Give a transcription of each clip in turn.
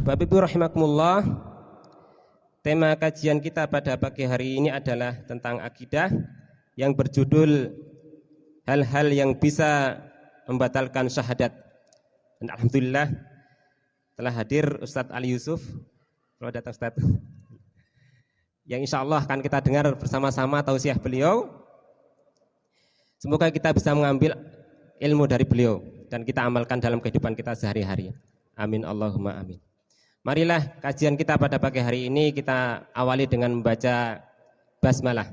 Bapak Ibu rahimakumullah, tema kajian kita pada pagi hari ini adalah tentang akidah yang berjudul hal-hal yang bisa membatalkan syahadat. Dan alhamdulillah telah hadir Ustadz Ali Yusuf. Selamat datang Ustadz. Yang insya Allah akan kita dengar bersama-sama tausiah beliau. Semoga kita bisa mengambil ilmu dari beliau dan kita amalkan dalam kehidupan kita sehari-hari. Amin Allahumma amin. Marilah kajian kita pada pagi hari ini kita awali dengan membaca basmalah.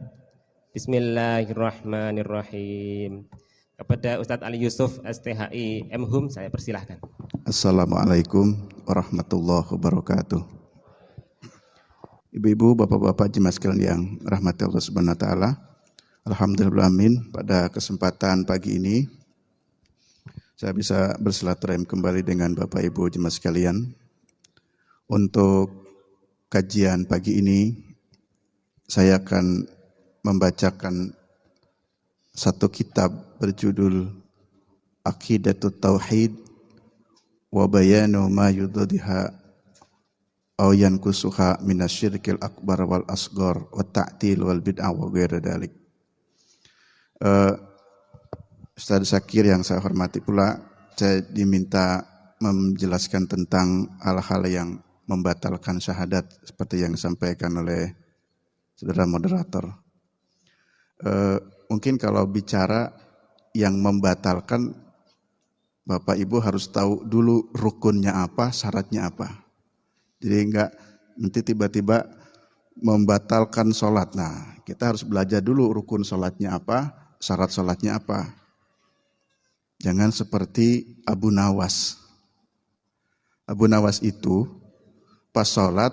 Bismillahirrahmanirrahim. Kepada Ustadz Ali Yusuf STHI MHUM saya persilahkan. Assalamualaikum warahmatullahi wabarakatuh. Ibu-ibu, bapak-bapak, jemaah sekalian yang rahmati Allah Subhanahu wa taala. Alhamdulillah amin, pada kesempatan pagi ini saya bisa bersilaturahim kembali dengan Bapak Ibu jemaah sekalian. Untuk kajian pagi ini, saya akan membacakan satu kitab berjudul Aqidatut Tauhid wa Bayanu ma yudadiha aw yankusuha minasyirkil akbar wal asghar wa ta'til wal bid'ah wa ghairi dzalik. Ustaz Zakir yang saya hormati pula, saya diminta menjelaskan tentang hal-hal yang membatalkan syahadat seperti yang disampaikan oleh saudara moderator. Mungkin kalau bicara yang membatalkan, Bapak Ibu harus tahu dulu rukunnya apa, syaratnya apa. Jadi enggak nanti tiba-tiba membatalkan sholat. Nah, kita harus belajar dulu rukun sholatnya apa, syarat sholatnya apa. Jangan seperti Abu Nawas. Abu Nawas itu pas sholat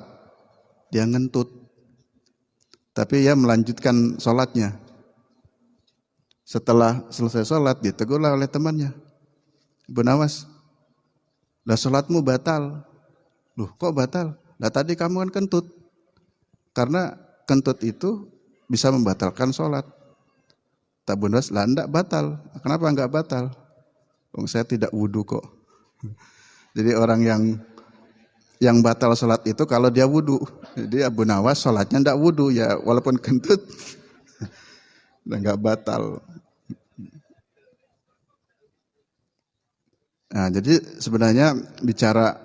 dia ngentut, tapi ia melanjutkan sholatnya. Setelah selesai sholat ditegurlah oleh temannya, Abu Nawas, lah sholatmu batal. Loh kok batal? Lah tadi kamu kan kentut. Karena kentut itu bisa membatalkan sholat. Tak Abu Nawas, lah enggak batal. Kenapa enggak batal? Saya tidak wudu kok. Jadi orang yang batal sholat itu kalau dia wudu. Jadi Abu Nawas sholatnya tidak wudu, ya walaupun kentut nggak batal. Nah, jadi sebenarnya bicara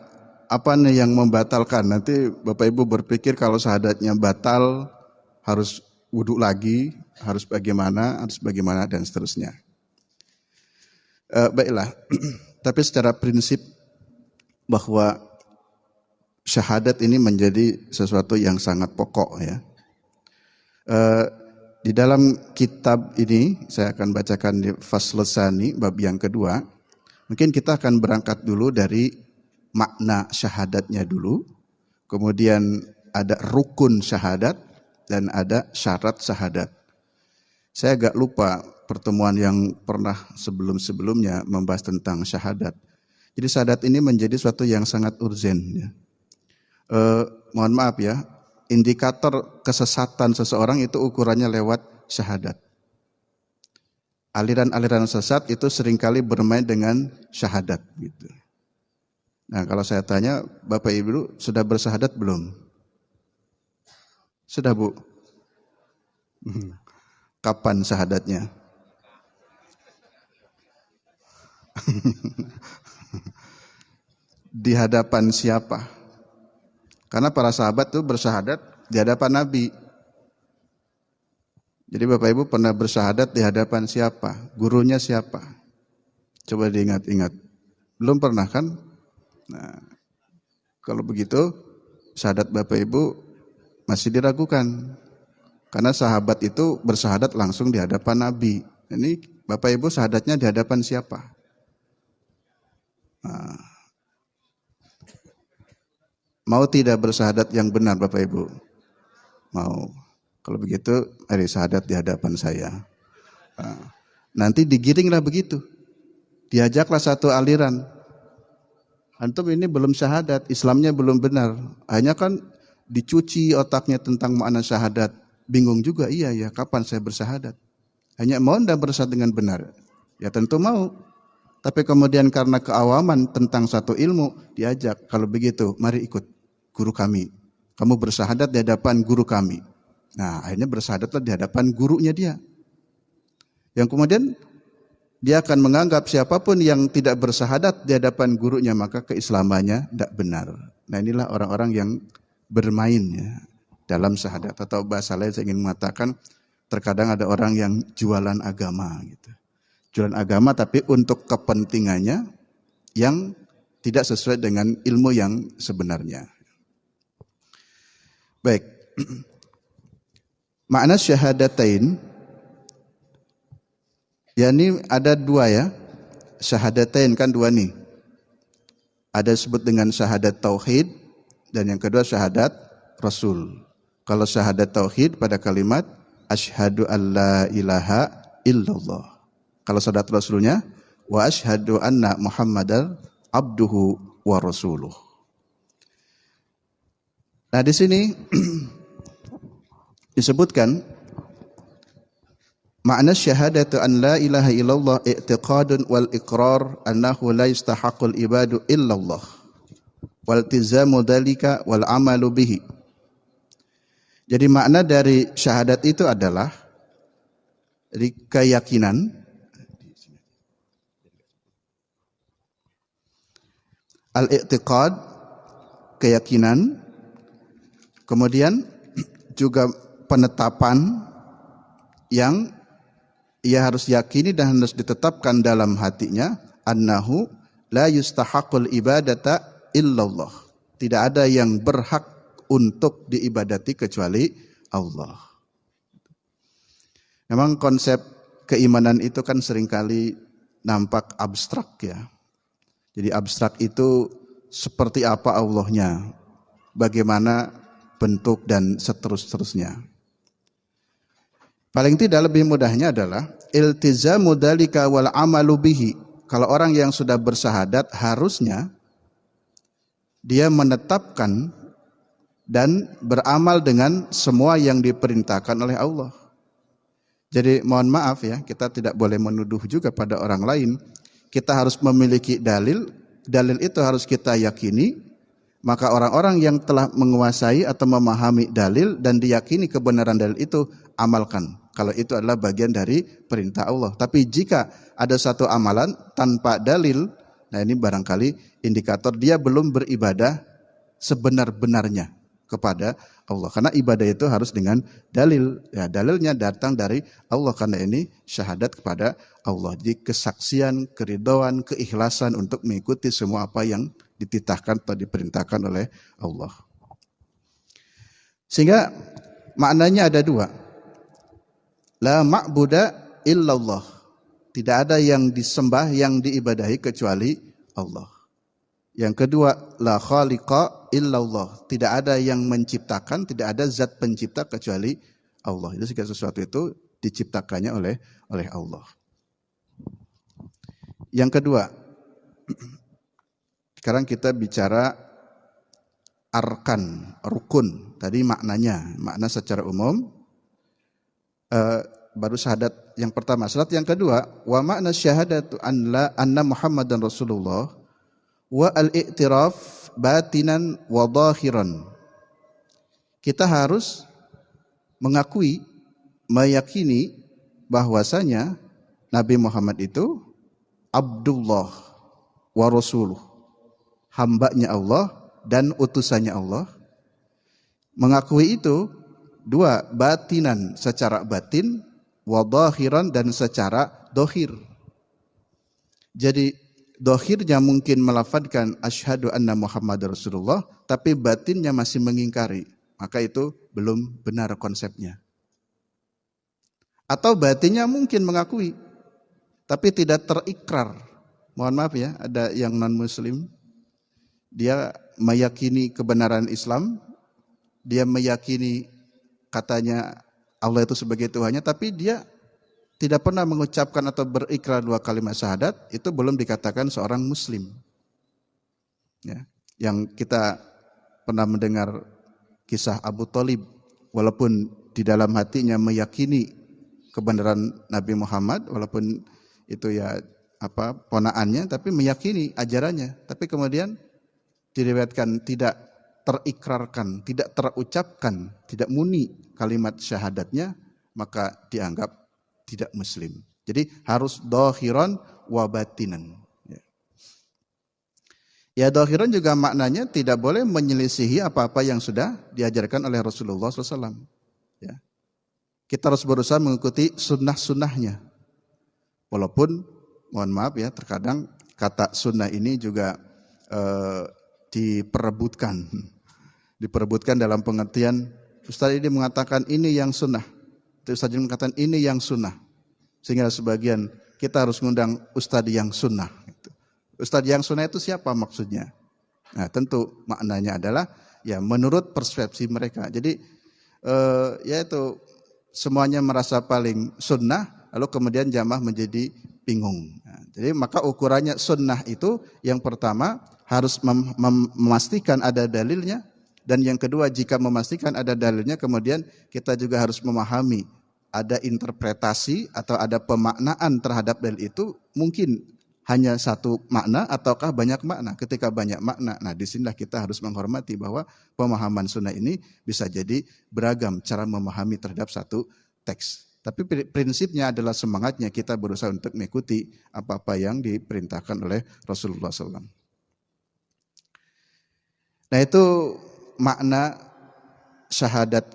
apa nih yang membatalkan? Nanti Bapak Ibu berpikir kalau syahadatnya batal harus wudu lagi, harus bagaimana dan seterusnya. Baiklah, tapi secara prinsip bahwa syahadat ini menjadi sesuatu yang sangat pokok ya. Di dalam kitab ini saya akan bacakan di Faslul Tsani bab yang kedua. Mungkin kita akan berangkat dulu dari makna syahadatnya dulu. Kemudian ada rukun syahadat dan ada syarat syahadat. Saya agak lupa pertemuan yang pernah sebelum-sebelumnya membahas tentang syahadat. Jadi syahadat ini menjadi suatu yang sangat urgen ya. Mohon maaf ya, indikator kesesatan seseorang itu ukurannya lewat syahadat. Aliran-aliran sesat itu seringkali bermain dengan syahadat gitu. Nah, kalau saya tanya, Bapak Ibu sudah bersyahadat belum? Sudah, Bu? Kapan syahadatnya? Di hadapan siapa? Karena para sahabat itu bersyahadat di hadapan Nabi. Jadi Bapak Ibu pernah bersyahadat di hadapan siapa? Gurunya siapa? Coba diingat-ingat. Belum pernah kan? Nah, kalau begitu syahadat Bapak Ibu masih diragukan. Karena sahabat itu bersyahadat langsung di hadapan Nabi. Ini Bapak Ibu syahadatnya di hadapan siapa? Nah, mau tidak bersyahadat yang benar Bapak Ibu? Mau. Kalau begitu, mari syahadat di hadapan saya. Nah, nanti digiringlah begitu. Diajaklah satu aliran. Antum ini belum syahadat, Islamnya belum benar. Hanya kan dicuci otaknya tentang makna syahadat. Bingung juga, iya ya, kapan saya bersyahadat? Hanya mau tidak bersyahadat dengan benar? Ya tentu mau. tapi kemudian karena keawaman tentang satu ilmu, diajak, kalau begitu mari ikut guru kami. Kamu bersyahadat di hadapan guru kami. Nah, akhirnya bersyahadatlah di hadapan gurunya dia. Yang kemudian dia akan menganggap siapapun yang tidak bersyahadat di hadapan gurunya, maka keislamannya tidak benar. Nah, inilah orang-orang yang bermain ya, dalam syahadat. Atau bahasa lain saya ingin mengatakan, terkadang ada orang yang jualan agama gitu. Jualan agama tapi untuk kepentingannya yang tidak sesuai dengan ilmu yang sebenarnya. Baik. Makna syahadatain, ya ini ada dua ya. Syahadatain kan dua nih. Ada disebut dengan syahadat tauhid dan yang kedua syahadat rasul. Kalau syahadat tauhid pada kalimat asyhadu alla ilaha illallah. Kalau syahadat rasulnya wa asyhadu anna muhammadar abduhu wa rasuluh. Nah, di sini disebutkan makna syahadatu an la ilaha illallah i'tiqadun wal iqrar annahu la yastahaqqul ibadu illallah wal tizamu dzalika wal amalu bihi. Jadi makna dari syahadat itu adalah keyakinan, al-i'tiqad, keyakinan, kemudian juga penetapan yang ia harus yakini dan harus ditetapkan dalam hatinya, annahu la yustahaqqul ibadata illallah. Tidak ada yang berhak untuk diibadati kecuali Allah. Memang konsep keimanan itu kan seringkali nampak abstrak ya. Jadi abstrak itu seperti apa Allahnya, bagaimana bentuk dan seterusnya. Paling tidak lebih mudahnya adalah iltizamu dzalika wal amalu bihi. Kalau orang yang sudah bersyahadat harusnya dia menetapkan dan beramal dengan semua yang diperintahkan oleh Allah. Jadi mohon maaf ya, kita tidak boleh menuduh juga pada orang lain. Kita harus memiliki dalil, dalil itu harus kita yakini, maka orang-orang yang telah menguasai atau memahami dalil dan diyakini kebenaran dalil itu, amalkan. Kalau itu adalah bagian dari perintah Allah. Tapi jika ada satu amalan tanpa dalil, nah ini barangkali indikator dia belum beribadah sebenar-benarnya kepada Allah. Karena ibadah itu harus dengan dalil. Ya, dalilnya datang dari Allah karena ini syahadat kepada Allah. Jadi kesaksian, keridhaan, keikhlasan untuk mengikuti semua apa yang dititahkan atau diperintahkan oleh Allah. Sehingga maknanya ada dua. La ma'buda illallah. Tidak ada yang disembah, yang diibadahi kecuali Allah. Yang kedua, la khaliqa illallah. Tidak ada yang menciptakan, tidak ada zat pencipta kecuali Allah. Itu segala sesuatu itu diciptakannya oleh Allah. Yang kedua, sekarang kita bicara arkan, rukun. Tadi maknanya, makna secara umum. Baru syahadat yang pertama. Syahadat yang kedua, wa makna syahadatu anna Muhammadan Rasulullah wa al-i'tiraf batinan wa zahiran. Kita harus mengakui, meyakini bahwasanya Nabi Muhammad itu Abdullah wa Rasuluh, hambanya Allah dan utusannya Allah. Mengakui itu dua, batinan secara batin, wa zahiran dan secara dohir. Jadi dohirnya mungkin melafadzkan asyhadu anna Muhammad Rasulullah, tapi batinnya masih mengingkari, maka itu belum benar konsepnya. Atau batinnya mungkin mengakui, tapi tidak terikrar. Mohon maaf ya, ada yang non-muslim, dia meyakini kebenaran Islam, dia meyakini katanya Allah itu sebagai Tuhannya, tapi dia tidak pernah mengucapkan atau berikrar dua kalimat syahadat, itu belum dikatakan seorang muslim. Ya, yang kita pernah mendengar kisah Abu Thalib, walaupun di dalam hatinya meyakini kebenaran Nabi Muhammad, walaupun itu ya ponaannya, tapi meyakini ajarannya, tapi kemudian diriwayatkan tidak terikrarkan, tidak terucapkan, tidak muni kalimat syahadatnya, maka dianggap tidak muslim. Jadi harus dhahiran wa batinan. Ya, dhahiran juga maknanya tidak boleh menyelisihi apa-apa yang sudah diajarkan oleh Rasulullah SAW. Ya. Kita harus berusaha mengikuti sunnah-sunnahnya. Walaupun, mohon maaf ya, terkadang kata sunnah ini juga diperebutkan. Diperebutkan dalam pengertian, Ustaz ini mengatakan ini yang sunnah. Ustaz ini mengatakan ini yang sunnah. Sehingga sebagian kita harus mengundang Ustaz yang sunnah. Ustaz yang sunnah itu siapa maksudnya? Nah, tentu maknanya adalah ya menurut persepsi mereka. Jadi yaitu semuanya merasa paling sunnah, lalu kemudian jamaah menjadi bingung. Nah, jadi maka ukurannya sunnah itu yang pertama harus memastikan ada dalilnya, dan yang kedua jika memastikan ada dalilnya kemudian kita juga harus memahami ada interpretasi atau ada pemaknaan terhadap dalil itu, mungkin hanya satu makna ataukah banyak makna. Ketika banyak makna, nah disinilah kita harus menghormati bahwa pemahaman sunnah ini bisa jadi beragam cara memahami terhadap satu teks. Tapi prinsipnya adalah semangatnya kita berusaha untuk mengikuti apa-apa yang diperintahkan oleh Rasulullah SAW. Nah itu makna syahadat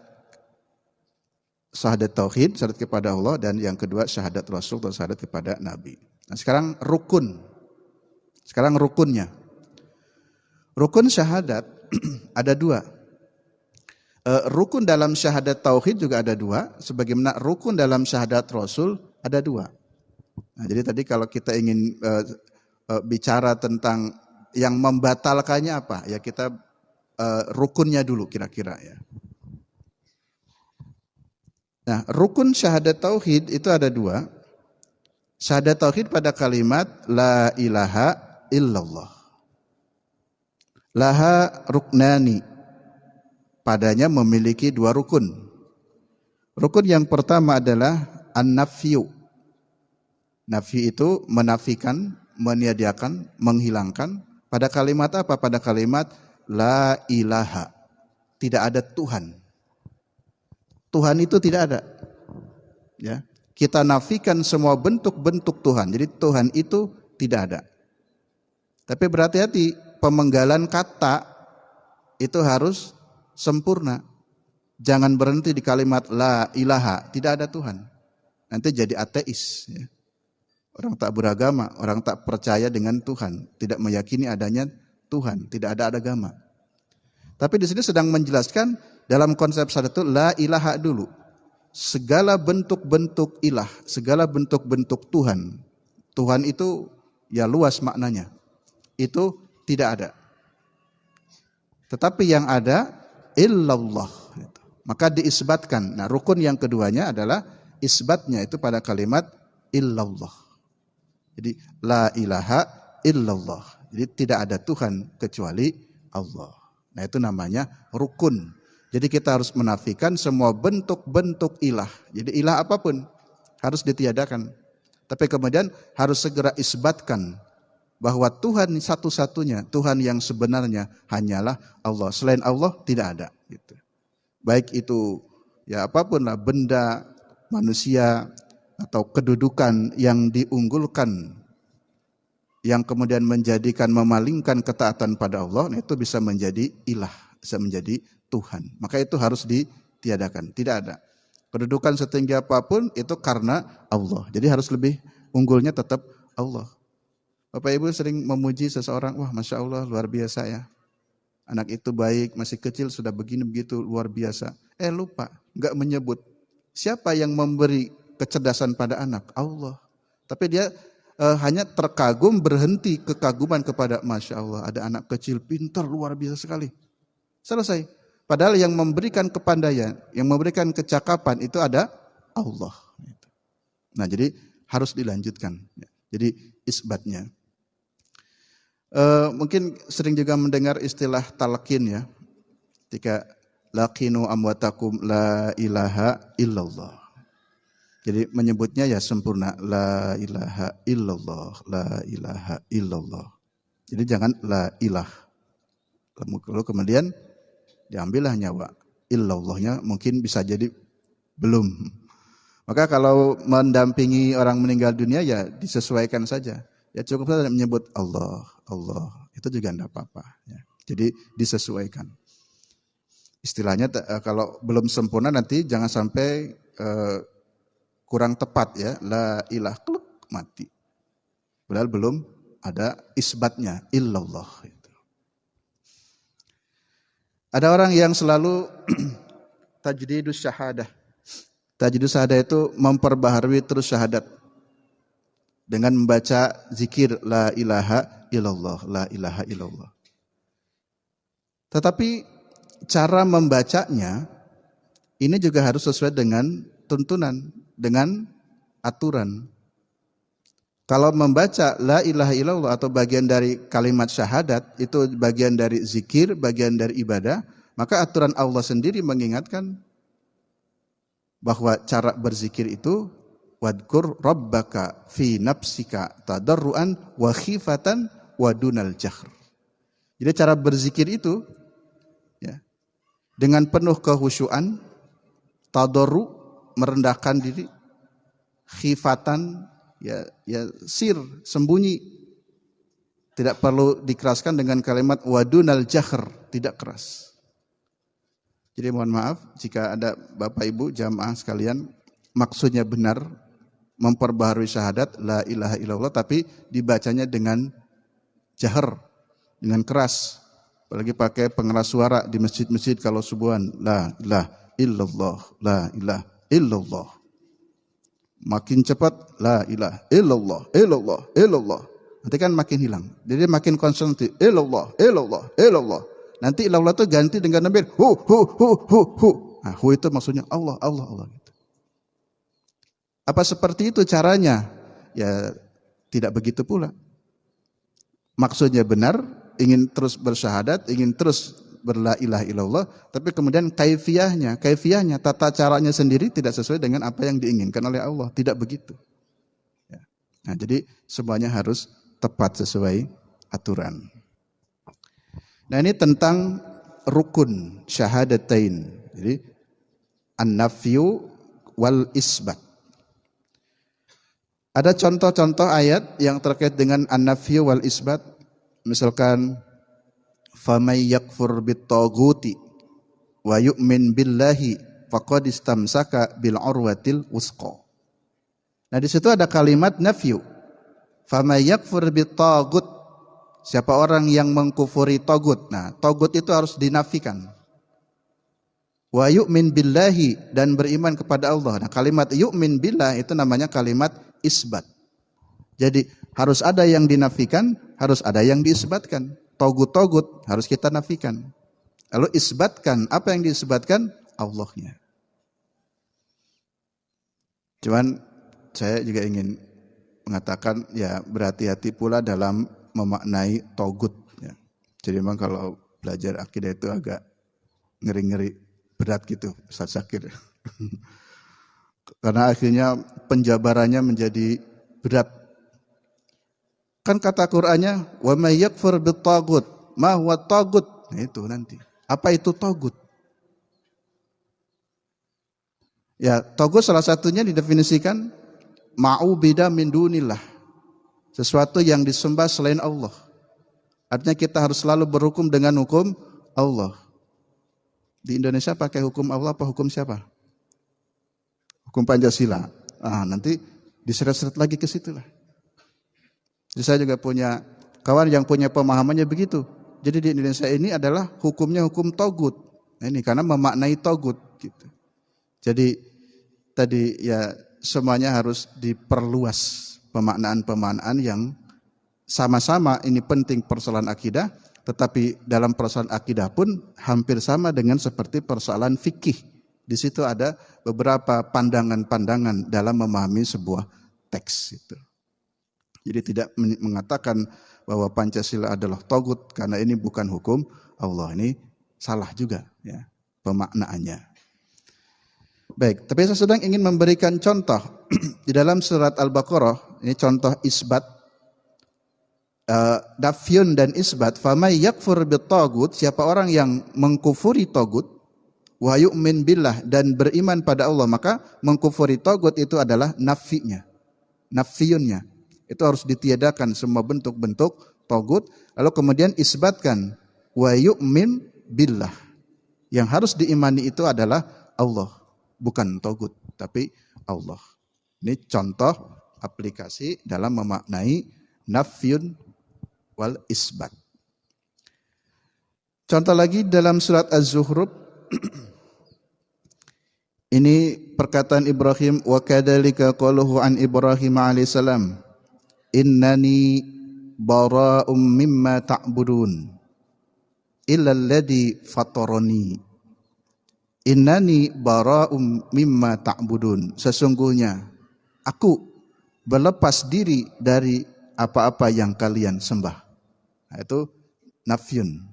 tauhid, syahadat kepada Allah, dan yang kedua syahadat Rasul atau syahadat kepada Nabi. Nah sekarang rukun. Sekarang rukunnya. Rukun syahadat ada dua. Rukun dalam syahadat tauhid juga ada dua. Sebagaimana rukun dalam syahadat Rasul ada dua. Nah, jadi tadi kalau kita ingin bicara tentang yang membatalkannya apa? Ya kita rukunnya dulu kira-kira ya. Nah rukun syahadat tauhid itu ada dua. Syahadat tauhid pada kalimat la ilaha illallah. Laha ruknani. Padanya memiliki dua rukun. Rukun yang pertama adalah an-nafyu. Nafyu itu menafikan, meniadakan, menghilangkan. Pada kalimat apa? Pada kalimat la ilaha. Tidak ada Tuhan. Tuhan itu tidak ada. Ya. Kita nafikan semua bentuk-bentuk Tuhan. Jadi Tuhan itu tidak ada. Tapi berhati-hati, pemenggalan kata itu harus sempurna. Jangan berhenti di kalimat la ilaha, tidak ada Tuhan. Nanti jadi ateis. Ya. Orang tak beragama, orang tak percaya dengan Tuhan. Tidak meyakini adanya Tuhan, tidak ada agama. Tapi di sini sedang menjelaskan dalam konsep syahadat itu la ilaha dulu. Segala bentuk-bentuk ilah, segala bentuk-bentuk Tuhan. Tuhan itu ya luas maknanya. Itu tidak ada. Tetapi yang ada illallah. Maka diisbatkan. Nah, rukun yang keduanya adalah isbatnya itu pada kalimat illallah. Jadi la ilaha illallah. Jadi tidak ada Tuhan kecuali Allah. Nah, itu namanya rukun. Jadi kita harus menafikan semua bentuk-bentuk ilah. Jadi ilah apapun harus ditiadakan. Tapi kemudian harus segera isbatkan bahwa Tuhan satu-satunya, Tuhan yang sebenarnya hanyalah Allah. Selain Allah tidak ada. Gitu. Baik itu ya apapun lah, benda, manusia atau kedudukan yang diunggulkan, yang kemudian menjadikan memalingkan ketaatan pada Allah, nah itu bisa menjadi ilah, bisa menjadi Tuhan. Maka itu harus ditiadakan. Tidak ada. Kedudukan setinggi apapun itu karena Allah. Jadi harus lebih unggulnya tetap Allah. Bapak Ibu sering memuji seseorang, wah Masya Allah luar biasa ya. Anak itu baik, masih kecil sudah begini begitu luar biasa. Lupa, enggak menyebut siapa yang memberi kecerdasan pada anak? Allah. Tapi dia hanya terkagum, berhenti kekaguman kepada Masya Allah. Ada anak kecil pintar luar biasa sekali. Selesai. Padahal yang memberikan kepandaian, yang memberikan kecakapan itu ada Allah. Nah jadi harus dilanjutkan. Jadi isbatnya. Mungkin sering juga mendengar istilah talqin ya. Ketika laqinu amwatakum la ilaha illallah. Jadi menyebutnya ya sempurna, la ilaha illallah, la ilaha illallah. Jadi jangan la ilah. Lalu kemudian diambillah nyawa. Illallahnya mungkin bisa jadi belum. Maka kalau mendampingi orang meninggal dunia ya disesuaikan saja. Ya cukup saja menyebut Allah, Allah. Itu juga tidak apa-apa. Ya. Jadi disesuaikan. Istilahnya kalau belum sempurna nanti jangan sampai kurang tepat ya. La ilah, kluk, mati. Padahal belum ada isbatnya, illallah. Ada orang yang selalu tajdidus syahadah. Tajdidus syahadah itu memperbaharui terus syahadat dengan membaca zikir la ilaha illallah, la ilaha illallah. Tetapi cara membacanya ini juga harus sesuai dengan tuntunan, dengan aturan. Kalau membaca la ilaha illallah atau bagian dari kalimat syahadat, itu bagian dari zikir, bagian dari ibadah, maka aturan Allah sendiri mengingatkan bahwa cara berzikir itu wadkur rabbaka fi nafsika tadarruan wa khifatan wa dunal jahr. Jadi cara berzikir itu ya, dengan penuh kehusyuan, tadarru merendahkan diri, khifatan ya sir, sembunyi. Tidak perlu dikeraskan dengan kalimat wadunal jahr, tidak keras. Jadi mohon maaf jika ada Bapak Ibu jamaah sekalian maksudnya benar memperbaharui syahadat la ilaha illallah tapi dibacanya dengan jahr, dengan keras. Apalagi pakai pengeras suara di masjid-masjid kalau subuhan la ilaha illallah, la ilaha illallah. Makin cepat la ilaha illallah, illallah, illallah. Nanti kan makin hilang. Jadi makin konsumsi illallah, illallah, illallah. Nanti illallah itu ganti dengan nabi hu. Nah, hu itu maksudnya Allah, Allah, Allah. Apa seperti itu caranya? Ya tidak begitu pula. Maksudnya benar, ingin terus bersyahadat, ingin terus berla ilaha illallah, tapi kemudian kaifiyahnya, tata caranya sendiri tidak sesuai dengan apa yang diinginkan oleh Allah, tidak begitu. Ya. Nah, jadi semuanya harus tepat sesuai aturan. Nah, ini tentang rukun syahadatain. Jadi an-nafyu wal isbat. Ada contoh-contoh ayat yang terkait dengan an-nafyu wal isbat. Misalkan famay yakfur bit-taghuti wa yu'min billahi faqad istamsaka bil urwatil wusqa. Nah, di situ ada kalimat nafyu. Famay yakfur bit-taghut. Siapa orang yang mengkufuri tagut. Nah, tagut itu harus dinafikan. Wa yu'min billahi, dan beriman kepada Allah. Nah, kalimat yu'min billah itu namanya kalimat isbat. Jadi harus ada yang dinafikan, harus ada yang diisbatkan. Togut-togut harus kita nafikan. Lalu isbatkan, apa yang diisbatkan? Allahnya. Cuman saya juga ingin mengatakan ya berhati-hati pula dalam memaknai togut. Ya. Jadi memang kalau belajar akidah itu agak ngeri-ngeri berat gitu, Ustaz Zakir. Karena akhirnya penjabarannya menjadi berat. Kan kata Qur'annya wa may yakfur bit-taghut ma huwa taghut. Nah, itu nanti. Apa itu taghut? Ya, taghut salah satunya didefinisikan ma'ubida min dunillah. Sesuatu yang disembah selain Allah. Artinya kita harus selalu berhukum dengan hukum Allah. Di Indonesia pakai hukum Allah apa hukum siapa? Hukum Pancasila. Ah, nanti diseret-seret lagi ke situ lah. Jadi saya juga punya kawan yang punya pemahamannya begitu. Jadi di Indonesia ini adalah hukumnya hukum togut. Nah, ini karena memaknai togut gitu. Jadi tadi ya semuanya harus diperluas pemaknaan-pemaknaan yang sama-sama ini penting persoalan akidah, tetapi dalam persoalan akidah pun hampir sama dengan seperti persoalan fikih. Di situ ada beberapa pandangan-pandangan dalam memahami sebuah teks itu. Jadi tidak mengatakan bahwa Pancasila adalah togut karena ini bukan hukum Allah. Ini salah juga ya pemaknaannya. Baik, tapi saya sedang ingin memberikan contoh di dalam surat Al-Baqarah. Ini contoh isbat, nafyun dan isbat. Famay yakfur bitagut, siapa orang yang mengkufuri tagut, wa yu'min billah, dan beriman pada Allah, maka mengkufuri tagut itu adalah nafinya, nafiyunnya. Itu harus ditiadakan semua bentuk-bentuk tagut, lalu kemudian isbatkan wa yu'min billah. Yang harus diimani itu adalah Allah, bukan tagut, tapi Allah. Ini contoh aplikasi dalam memaknai nafyun wal isbat. Contoh lagi dalam surat Az-Zukhruf. Ini perkataan Ibrahim, wa kadzalika qaluhu an Ibrahim alaihissalam, innani bara'um mimma ta'budun illa alladhi fatarani. Innani bara'um mimma ta'budun, sesungguhnya aku berlepas diri dari apa-apa yang kalian sembah. Nah, itu nafyun.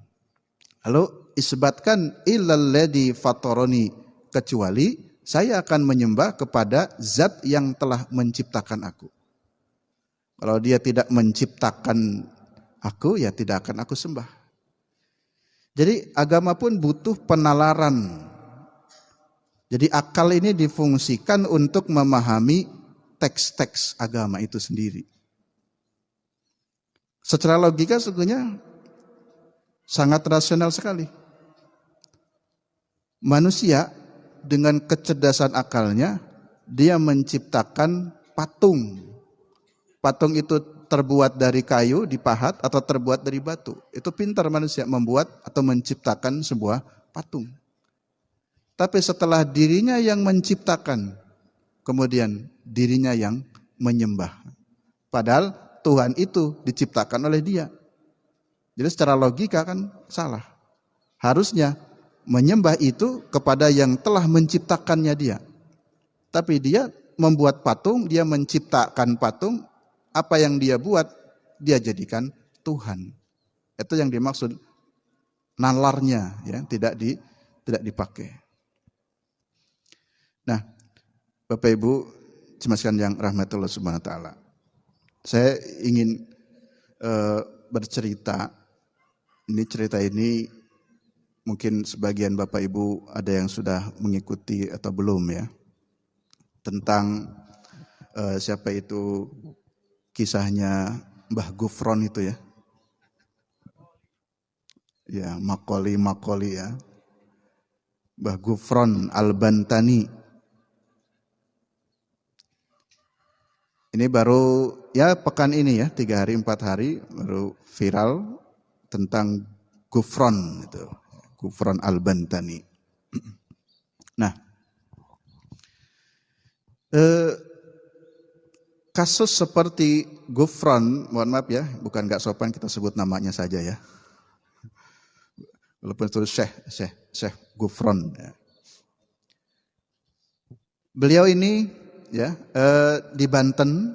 Lalu isbatkan illal ladzi fatarani, kecuali saya akan menyembah kepada zat yang telah menciptakan aku. Kalau dia tidak menciptakan aku, ya tidak akan aku sembah. Jadi agama pun butuh penalaran. Jadi akal ini difungsikan untuk memahami teks-teks agama itu sendiri. Secara logika sebetulnya sangat rasional sekali. Manusia dengan kecerdasan akalnya, dia menciptakan patung. Patung itu terbuat dari kayu, dipahat, atau terbuat dari batu. Itu pintar manusia membuat atau menciptakan sebuah patung. Tapi setelah dirinya yang menciptakan, kemudian dirinya yang menyembah. Padahal Tuhan itu diciptakan oleh dia. Jadi secara logika kan salah. Harusnya menyembah itu kepada yang telah menciptakannya dia. Tapi dia membuat patung, dia menciptakan patung, apa yang dia buat, dia jadikan Tuhan. Itu yang dimaksud nalarnya, ya, tidak dipakai. Nah, Bapak Ibu jemaah yang rahmatullah subhanahu wa ta'ala, saya ingin bercerita. Cerita ini mungkin sebagian Bapak Ibu ada yang sudah mengikuti atau belum, ya, tentang siapa itu, kisahnya Mbah Gufron itu, ya. Ya, Makoli ya. Mbah Gufron Al-Bantani. Ini baru ya pekan ini, ya, 3 hari 4 hari baru viral tentang Gufron itu, Gufron Al-Bantani. Nah, kasus seperti Gufron, mohon maaf ya, bukan nggak sopan kita sebut namanya saja, ya. Walaupun itu Syekh Gufron. Ya. Beliau ini, ya, di Banten,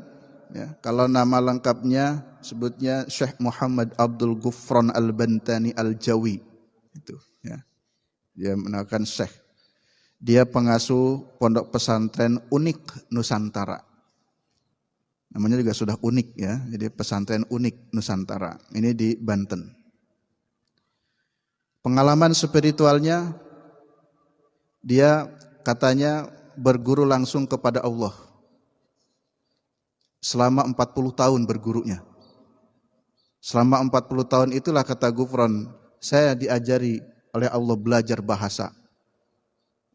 ya, kalau nama lengkapnya sebutnya Syekh Muhammad Abdul Gufron Al-Bantani Al-Jawi, itu, ya. Dia menakan Syekh. Dia pengasuh pondok pesantren Unik Nusantara. Namanya juga sudah unik, ya. Jadi pesantren Unik Nusantara. Ini di Banten. Pengalaman spiritualnya, dia katanya berguru langsung kepada Allah. Selama 40 tahun bergurunya. Selama 40 tahun itulah, kata Gufron, saya diajari oleh Allah belajar bahasa.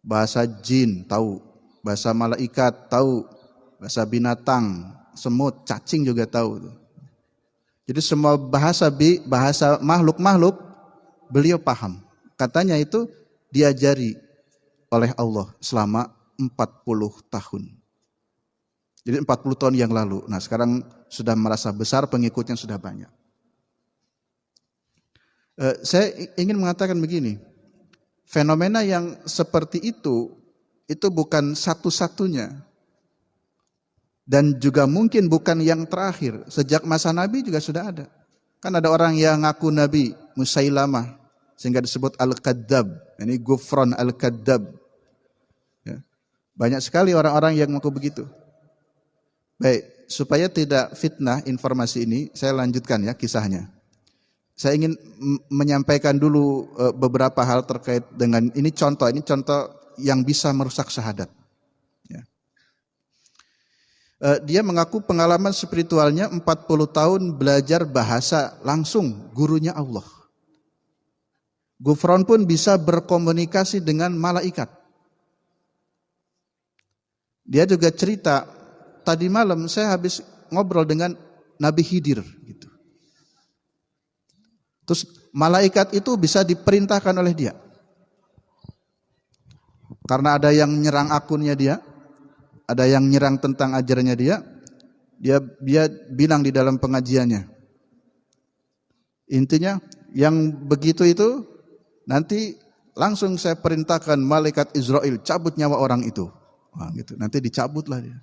Bahasa jin tahu, bahasa malaikat tahu, bahasa binatang, semut, cacing juga tahu. Jadi semua bahasa makhluk-makhluk beliau paham. Katanya itu diajari oleh Allah selama 40 tahun. Jadi 40 tahun yang lalu. Nah, sekarang sudah merasa besar, pengikutnya sudah banyak. Saya ingin mengatakan begini, fenomena yang seperti itu bukan satu-satunya. Dan juga mungkin bukan yang terakhir. Sejak masa Nabi juga sudah ada. Kan ada orang yang ngaku Nabi, Musailamah, sehingga disebut Al-Kadzab. Ini Gufron Al-Kadzab. Ya. Banyak sekali orang-orang yang mengaku begitu. Baik, supaya tidak fitnah informasi ini, saya lanjutkan ya kisahnya. Saya ingin menyampaikan dulu beberapa hal terkait dengan ini contoh yang bisa merusak syahadat. Ya. Dia mengaku pengalaman spiritualnya 40 tahun belajar bahasa langsung gurunya Allah. Ghufran pun bisa berkomunikasi dengan malaikat. Dia juga cerita, tadi malam saya habis ngobrol dengan Nabi Khidir gitu. Terus malaikat itu bisa diperintahkan oleh dia. Karena ada yang nyerang akunnya dia, ada yang nyerang tentang ajarannya dia bilang di dalam pengajiannya. Intinya yang begitu itu nanti langsung saya perintahkan malaikat Israel cabut nyawa orang itu. Wah, gitu. Nanti dicabutlah dia.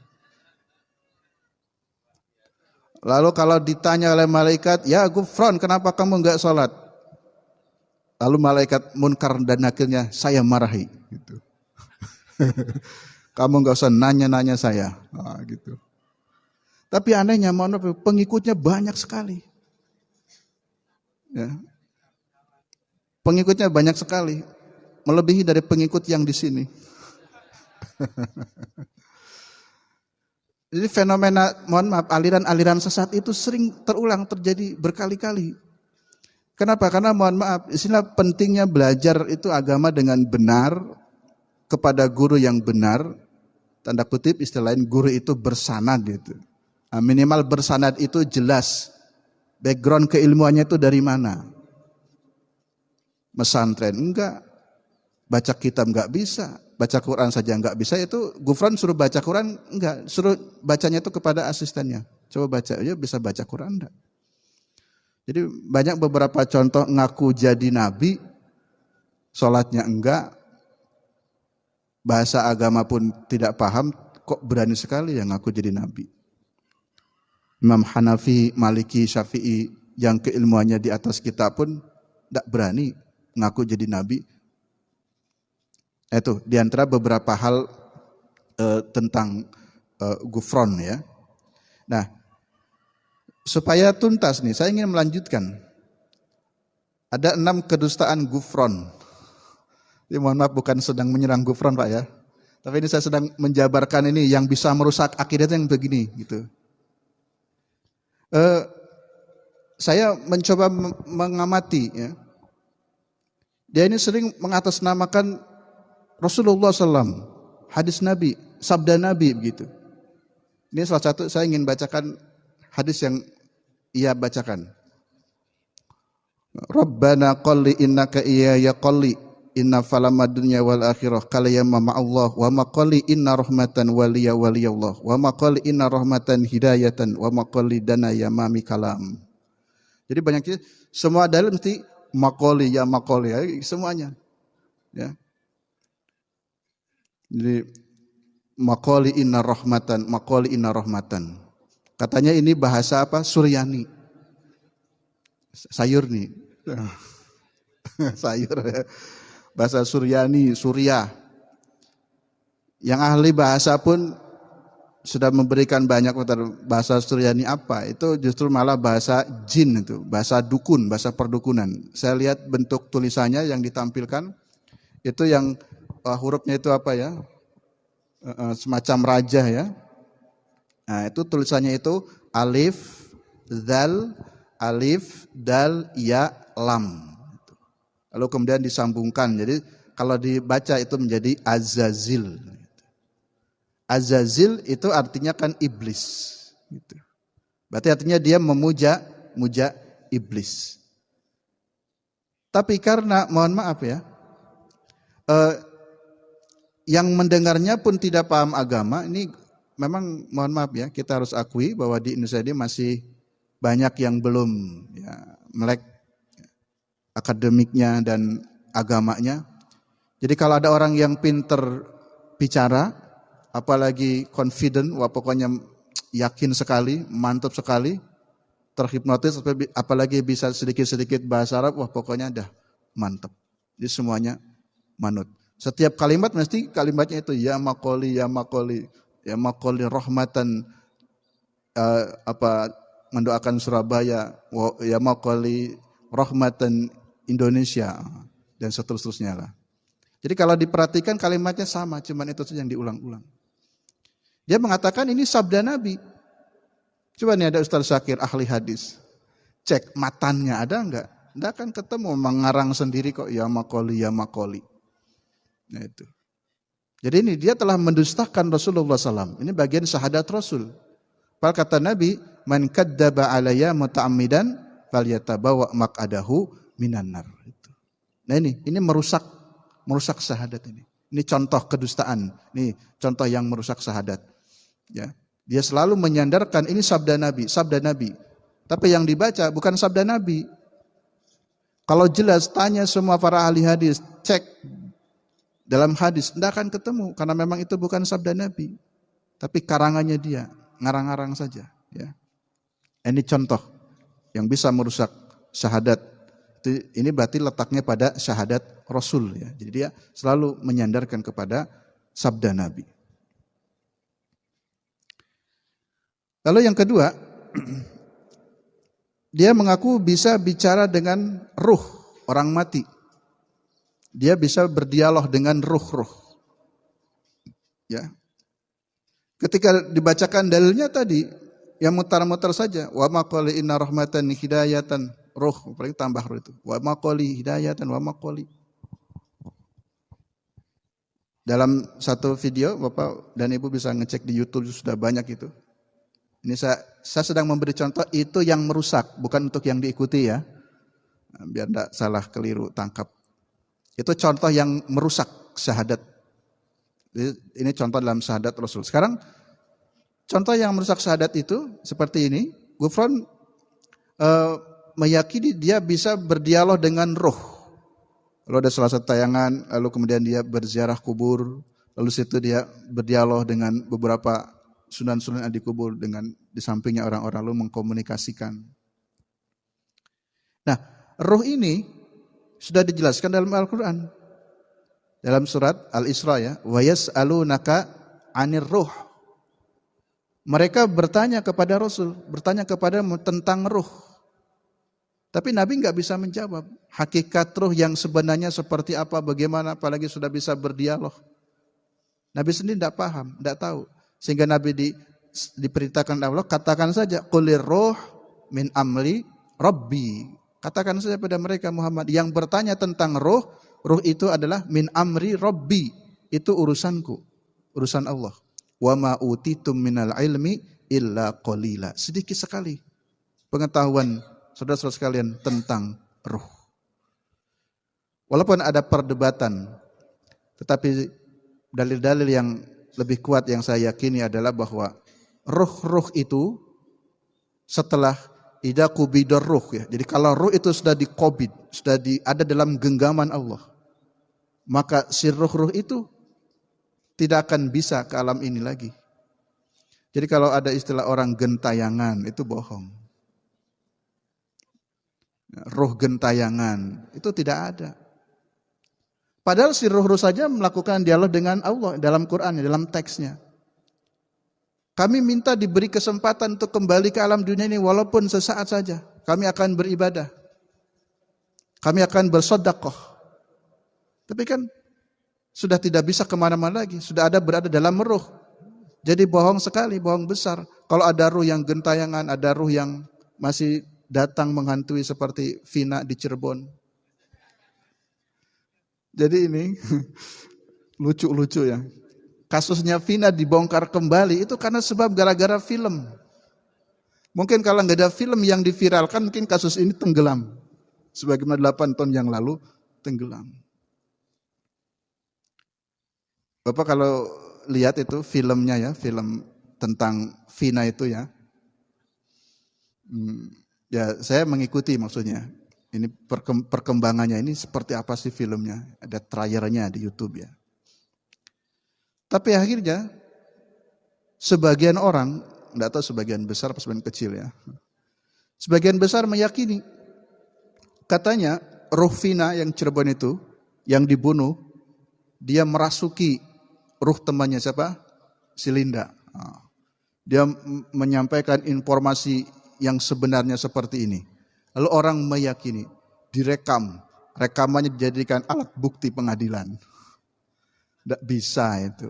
Lalu kalau ditanya oleh malaikat, ya Ghufran, kenapa kamu enggak sholat? Lalu malaikat Munkar dan Nakirnya, saya marahi. Gitu. Kamu enggak usah nanya-nanya saya. Nah, gitu. Tapi anehnya, pengikutnya banyak sekali. Ya. Pengikutnya banyak sekali, melebihi dari pengikut yang di sini. Jadi fenomena, mohon maaf, aliran-aliran sesat itu sering terulang terjadi berkali-kali. Kenapa? Karena mohon maaf, istilah pentingnya belajar itu agama dengan benar kepada guru yang benar. Tanda kutip istilah lain, guru itu bersanad gitu. Nah, minimal bersanad itu jelas background keilmuannya itu dari mana. Mesantren enggak, baca kitab enggak bisa, baca Quran saja enggak bisa, itu Ghufran suruh baca Quran enggak, suruh bacanya itu kepada asistennya. Coba baca, ya bisa baca Quran enggak? Jadi banyak beberapa contoh ngaku jadi nabi, sholatnya enggak, bahasa agama pun tidak paham, kok berani sekali yang ngaku jadi nabi. Imam Hanafi, Maliki, Syafi'i yang keilmuannya di atas kita pun enggak berani ngaku jadi nabi. Itu diantara beberapa hal tentang Ghufran ya. Nah, supaya tuntas nih, saya ingin melanjutkan. Ada 6 kedustaan Ghufran. Ini mohon maaf bukan sedang menyerang Ghufran Pak ya. Tapi ini saya sedang menjabarkan ini yang bisa merusak akidah yang begini gitu. Saya mencoba mengamati ya. Dia ini sering mengatasnamakan Rasulullah SAW, hadis Nabi, sabda Nabi begitu. Ini salah satu saya ingin bacakan hadis yang ia bacakan. Rabbana qalli innaka iyaya qalli inna falama dunya wal akhirah qalayama ma'allah wa ma qalli inna rahmatan waliya waliyallah wa ma qalli inna rahmatan hidayatan wa ma qalli dana yamami kalam. Jadi banyak semua dalil mesti makoli ya semuanya ya. Jadi makoli inna rahmatan katanya ini bahasa apa? Suryani, sayur nih. Sayur ya. Bahasa Suryani, Surya. Yang ahli bahasa pun sudah memberikan banyak bahasa Suryani apa, itu justru malah bahasa jin itu, bahasa dukun, bahasa perdukunan. Saya lihat bentuk tulisannya yang ditampilkan, itu yang hurufnya itu apa ya, semacam raja ya. Nah itu tulisannya itu alif, dal, ya, lam. Lalu kemudian disambungkan, jadi kalau dibaca itu menjadi Azazil. Azazil itu artinya kan iblis. Gitu. Berarti artinya dia memuja iblis. Tapi karena mohon maaf ya, yang mendengarnya pun tidak paham agama, ini memang mohon maaf ya, kita harus akui bahwa di Indonesia ini masih banyak yang belum ya, melek akademiknya dan agamanya. Jadi kalau ada orang yang pinter bicara, apalagi confident, wah pokoknya yakin sekali, mantap sekali, terhipnotis, apalagi bisa sedikit-sedikit bahasa Arab, wah pokoknya dah mantap. Jadi semuanya manut. Setiap kalimat mesti kalimatnya itu ya maqoli ya maqoli ya maqoli rahmatan mendoakan Surabaya, ya maqoli rahmatan Indonesia dan seterusnya lah. Jadi kalau diperhatikan kalimatnya sama, cuman itu saja yang diulang-ulang. Dia mengatakan ini sabda Nabi. Coba nih ada Ustaz Syakir ahli hadis. Cek matannya ada enggak? Enggak akan ketemu, mengarang sendiri kok ya maqoli ya maqoli. Nah itu. Jadi ini dia telah mendustakan Rasulullah SAW. Ini bagian syahadat Rasul. Padahal kata Nabi, man kadzdzaba alayya muta'ammidan falyatabawa maq'adahu minan nar. Nah ini merusak syahadat ini. Ini contoh kedustaan. Ini contoh yang merusak syahadat. Ya. Dia selalu menyandarkan ini sabda Nabi, sabda Nabi. Tapi yang dibaca bukan sabda Nabi. Kalau jelas tanya semua para ahli hadis, cek dalam hadis, tidak akan ketemu karena memang itu bukan sabda Nabi. Tapi karangannya dia, ngarang-ngarang saja, ya. Ini contoh yang bisa merusak syahadat. Ini berarti letaknya pada syahadat Rasul, ya. Jadi dia selalu menyandarkan kepada sabda Nabi. Lalu yang kedua, dia mengaku bisa bicara dengan ruh orang mati. Dia bisa berdialog dengan ruh-ruh. Ya. Ketika dibacakan dalilnya tadi, yang mutar-mutar saja. Wa maqali inna rahmatan hidayatan ruh, paling tambah ruh itu. Wa maqali hidayatan wa maqali. Dalam satu video, Bapak dan Ibu bisa ngecek di YouTube, sudah banyak itu. Ini saya sedang memberi contoh itu yang merusak, bukan untuk yang diikuti ya. Biar tidak salah keliru tangkap. Itu contoh yang merusak syahadat. Ini contoh dalam syahadat Rasul. Sekarang contoh yang merusak syahadat itu seperti ini. Ghufran meyakini dia bisa berdialog dengan roh. Lalu ada salah satu tayangan, lalu kemudian dia berziarah kubur, lalu situ dia berdialog dengan beberapa sunan-sunan yang dikubur dengan di sampingnya orang-orang, lalu mengkomunikasikan. Nah, roh ini sudah dijelaskan dalam Al-Quran. Dalam surat Al-Isra ya, wa yas'alunaka 'anir ruh. Mereka bertanya kepada Rasul, bertanya kepadamu tentang ruh. Tapi Nabi enggak bisa menjawab hakikat ruh yang sebenarnya seperti apa, bagaimana, apalagi sudah bisa berdialog. Nabi sendiri tidak paham, tidak tahu. Sehingga Nabi diperintahkan Allah, katakan saja, qulir ruh min amri rabbi. Katakan saja pada mereka Muhammad, yang bertanya tentang ruh itu adalah min amri rabbi. Itu urusanku, urusan Allah. Wa ma utitum minal ilmi illa qalila. Sedikit sekali pengetahuan saudara-saudara sekalian tentang ruh. Walaupun ada perdebatan, tetapi dalil-dalil yang lebih kuat yang saya yakini adalah bahwa ruh-ruh itu setelah idza qubidar ruh ya. Jadi kalau ruh itu sudah diqobid, sudah ada dalam genggaman Allah, maka si ruh-ruh itu tidak akan bisa ke alam ini lagi. Jadi kalau ada istilah orang gentayangan, itu bohong. Ruh gentayangan itu tidak ada. Padahal si ruh-ruh saja melakukan dialog dengan Allah dalam Quran, dalam teksnya. Kami minta diberi kesempatan untuk kembali ke alam dunia ini walaupun sesaat saja. Kami akan beribadah. Kami akan bersedekah. Tapi kan sudah tidak bisa kemana-mana lagi. Sudah berada dalam ruh. Jadi bohong sekali, bohong besar. Kalau ada ruh yang gentayangan, ada ruh yang masih datang menghantui seperti Vina di Cirebon. Jadi ini lucu-lucu ya. Kasusnya Vina dibongkar kembali itu karena sebab gara-gara film. Mungkin kalau nggak ada film yang diviralkan, mungkin kasus ini tenggelam. Sebagaimana 8 tahun yang lalu tenggelam. Bapak kalau lihat itu filmnya ya, film tentang Vina itu ya. Ya saya mengikuti maksudnya. Ini perkembangannya ini seperti apa sih filmnya? Ada trailernya di YouTube ya. Tapi akhirnya sebagian orang, enggak tahu sebagian besar atau sebagian kecil ya. Sebagian besar meyakini katanya ruh Vina yang Cirebon itu yang dibunuh dia merasuki ruh temannya siapa? Si Linda. Dia menyampaikan informasi yang sebenarnya seperti ini. Lalu orang meyakini, direkam, rekamannya dijadikan alat bukti pengadilan. Tidak bisa itu.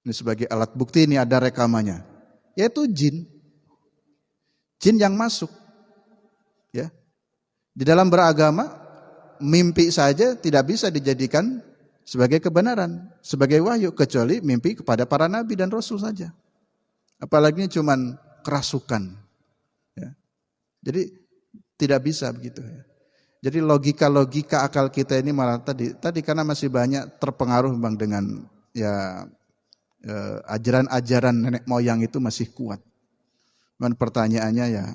Ini sebagai alat bukti, ini ada rekamannya. Yaitu jin. Jin yang masuk. Ya. Di dalam beragama, mimpi saja tidak bisa dijadikan sebagai kebenaran, sebagai wahyu, kecuali mimpi kepada para nabi dan rasul saja. Apalagi ini cuman kerasukan. Ya. Jadi tidak bisa begitu. Ya. Jadi logika akal kita ini malah tadi karena masih banyak terpengaruh memang dengan ya ajaran-ajaran nenek moyang itu masih kuat. Cuman pertanyaannya ya,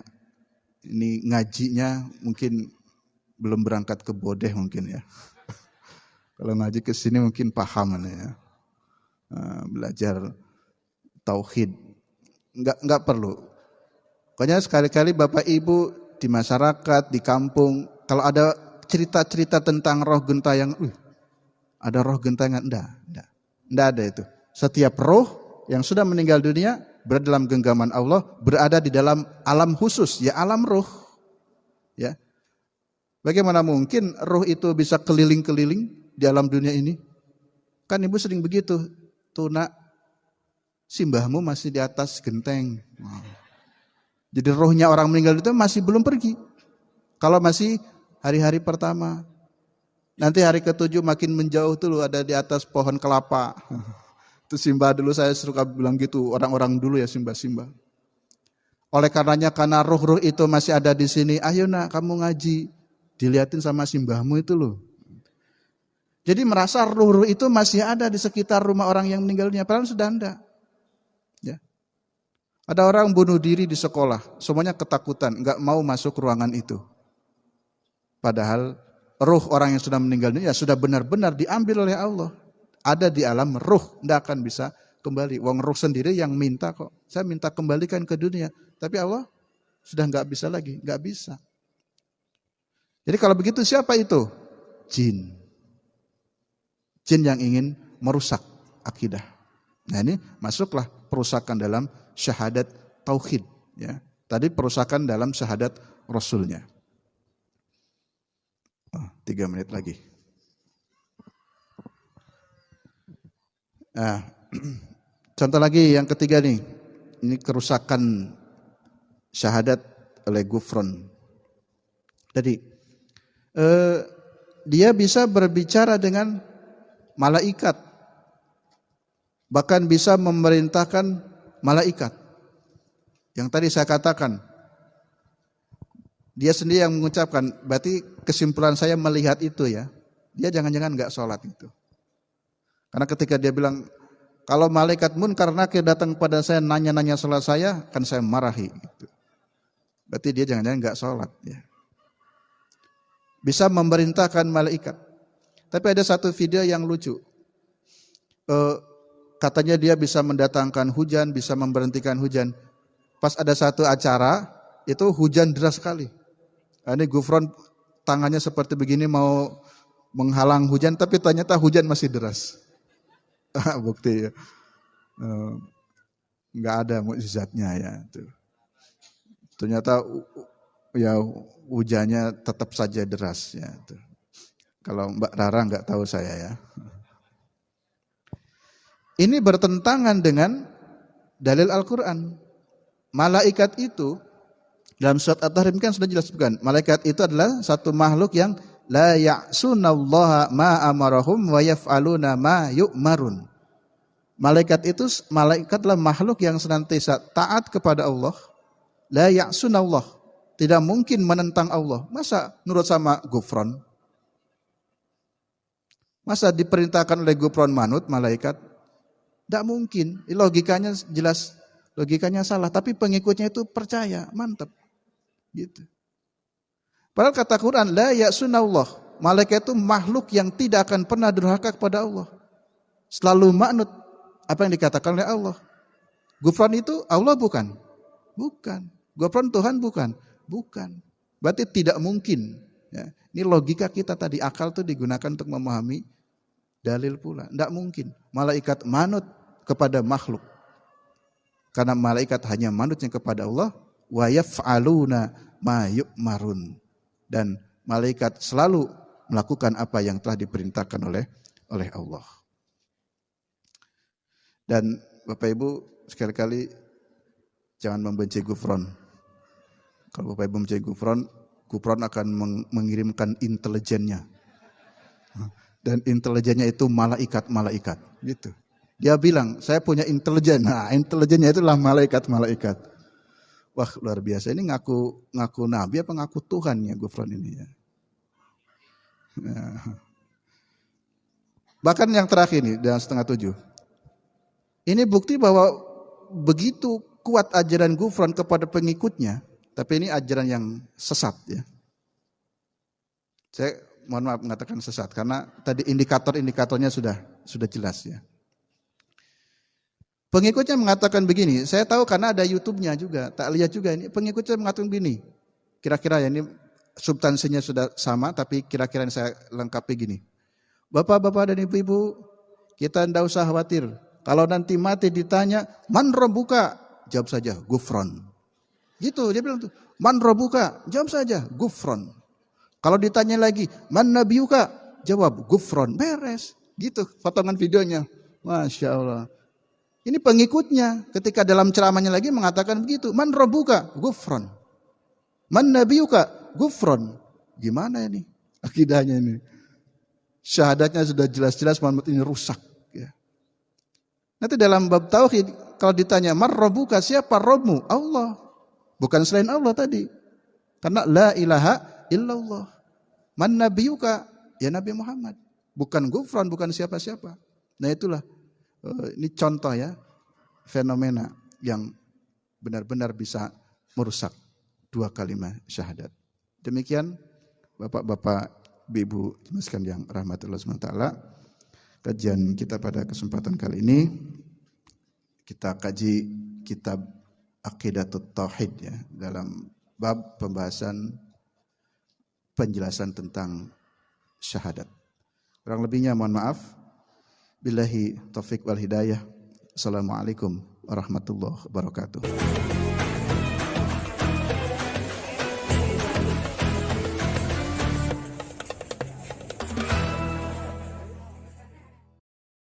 ini ngajinya mungkin belum berangkat ke Bodeh mungkin ya. Kalau ngaji ke sini mungkin paham ya. Belajar tauhid. Enggak perlu. Pokoknya sekali-kali Bapak Ibu di masyarakat, di kampung, kalau ada cerita-cerita tentang roh gentayangan, ada roh gentayangan, enggak ada itu. Setiap roh yang sudah meninggal dunia berada dalam genggaman Allah, berada di dalam alam khusus, ya alam roh. Ya. Bagaimana mungkin roh itu bisa keliling-keliling di alam dunia ini? Kan ibu sering begitu, tuh nak, simbahmu masih di atas genteng. Jadi rohnya orang meninggal itu masih belum pergi. Kalau masih hari-hari pertama, nanti hari ke-7 makin menjauh tuh ada di atas pohon kelapa. Itu simbah dulu, saya suka bilang gitu, orang-orang dulu ya simbah-simbah. Oleh karenanya karena roh-roh itu masih ada di sini, ayo nak kamu ngaji, dilihatin sama simbahmu itu loh. Jadi merasa roh-roh itu masih ada di sekitar rumah orang yang meninggalnya, padahal sudah enggak. Ya. Ada orang bunuh diri di sekolah, semuanya ketakutan, enggak mau masuk ruangan itu. Padahal roh orang yang sudah meninggal dunia sudah benar-benar diambil oleh Allah. Ada di alam ruh, tidak akan bisa kembali. Wong ruh sendiri yang minta kok. Saya minta kembalikan ke dunia. Tapi Allah sudah nggak bisa lagi, nggak bisa. Jadi kalau begitu siapa itu? Jin. Jin yang ingin merusak akidah. Nah ini masuklah perusakan dalam syahadat tauhid. Ya. Tadi perusakan dalam syahadat Rasulnya. 3 menit lagi. Nah, contoh lagi yang ketiga nih, ini kerusakan syahadat oleh Gufron. Jadi dia bisa berbicara dengan malaikat, bahkan bisa memerintahkan malaikat. Yang tadi saya katakan, dia sendiri yang mengucapkan. Berarti kesimpulan saya melihat itu ya, dia jangan-jangan nggak sholat itu. Karena ketika dia bilang, kalau malaikat munkar nakir datang kepada saya, nanya-nanya sholat saya, kan saya marahi. Gitu. Berarti dia jangan-jangan nggak sholat. Ya. Bisa memerintahkan malaikat. Tapi ada satu video yang lucu. Katanya dia bisa mendatangkan hujan, bisa memberhentikan hujan. Pas ada satu acara, itu hujan deras sekali. Ini Gufron tangannya seperti begini mau menghalang hujan, tapi ternyata hujan masih deras. Bukti ya, nggak ada mukjizatnya ya. Ternyata ya hujannya tetap saja deras ya. Kalau Mbak Rara nggak tahu saya ya. Ini bertentangan dengan dalil Al-Quran. Malaikat itu dalam surat At-Tahrim kan sudah jelas bukan. Malaikat itu adalah satu makhluk yang la ya'sunallaha ma amarahum wa yaf'aluna ma yu'marun. Malaikat adalah makhluk yang senantiasa taat kepada Allah. La ya'sunallah. Tidak mungkin menentang Allah. Masa nurut sama Gufron? Masa diperintahkan oleh Gufron manut malaikat? Tidak mungkin. Logikanya jelas, logikanya salah. Tapi pengikutnya itu percaya, mantap. Gitu. Padahal kata Quran, la ya'sunallah. Malaikat itu makhluk yang tidak akan pernah durhaka kepada Allah. Selalu maknut apa yang dikatakan oleh Allah. Gufran itu Allah bukan? Bukan. Gufran Tuhan bukan? Bukan. Berarti tidak mungkin Ya. Ini logika kita tadi, akal tuh digunakan untuk memahami dalil pula. Tidak mungkin malaikat manut kepada makhluk. Karena malaikat hanya manutnya kepada Allah. Wa yaf'aluna ma yu'marun. Dan malaikat selalu melakukan apa yang telah diperintahkan oleh Allah. Dan Bapak Ibu sekali-kali jangan membenci gufron. Kalau Bapak Ibu membenci gufron akan mengirimkan intelijennya. Dan intelijennya itu malaikat-malaikat. Gitu. Dia bilang, saya punya intelijen. Nah, intelijennya itulah malaikat-malaikat. Wah, luar biasa. Ini ngaku nabi apa ngaku Tuhan ya gufron ini ya. Nah. Bahkan yang terakhir ini, dan 6:30. Ini bukti bahwa begitu kuat ajaran gufron kepada pengikutnya, tapi ini ajaran yang sesat ya. Saya mohon maaf mengatakan sesat karena tadi indikator-indikatornya sudah jelas ya. Pengikutnya mengatakan begini, saya tahu karena ada YouTube-nya juga, tak lihat juga ini. Pengikutnya mengatakan begini, kira-kira ya ini substansinya sudah sama, tapi kira-kira yang saya lengkapi gini. Bapak-bapak dan ibu-ibu, kita tidak usah khawatir. Kalau nanti mati ditanya, man rabbuka? Jawab saja, gufron. Gitu, dia bilang tuh, man rabbuka? Jawab saja, gufron. Kalau ditanya lagi, man nabiyuka? Jawab, gufron. Beres. Gitu, potongan videonya. Masya Allah. Ini pengikutnya ketika dalam ceramahnya lagi mengatakan begitu. Man rabbuka? Gufron. Man nabiyuka? Gufron. Gimana ini akidahnya ini? Syahadatnya sudah jelas-jelas Muhammad ini rusak. Ya. Nanti dalam bab tauhid kalau ditanya man rabbuka, siapa Rabbmu? Allah. Bukan selain Allah tadi. Karena la ilaha illallah. Man nabiyuka? Ya Nabi Muhammad. Bukan gufron, bukan siapa-siapa. Nah itulah. Ini contoh ya, fenomena yang benar-benar bisa merusak dua kalimat syahadat. Demikian Bapak-bapak, Ibu sekalian yang rahmatullah SWT, kajian kita pada kesempatan kali ini, kita kaji kitab Aqidatut Tauhid ya, dalam bab pembahasan penjelasan tentang syahadat. Kurang lebihnya mohon maaf. Billahi taufik wal hidayah. Assalamualaikum warahmatullahi wabarakatuh.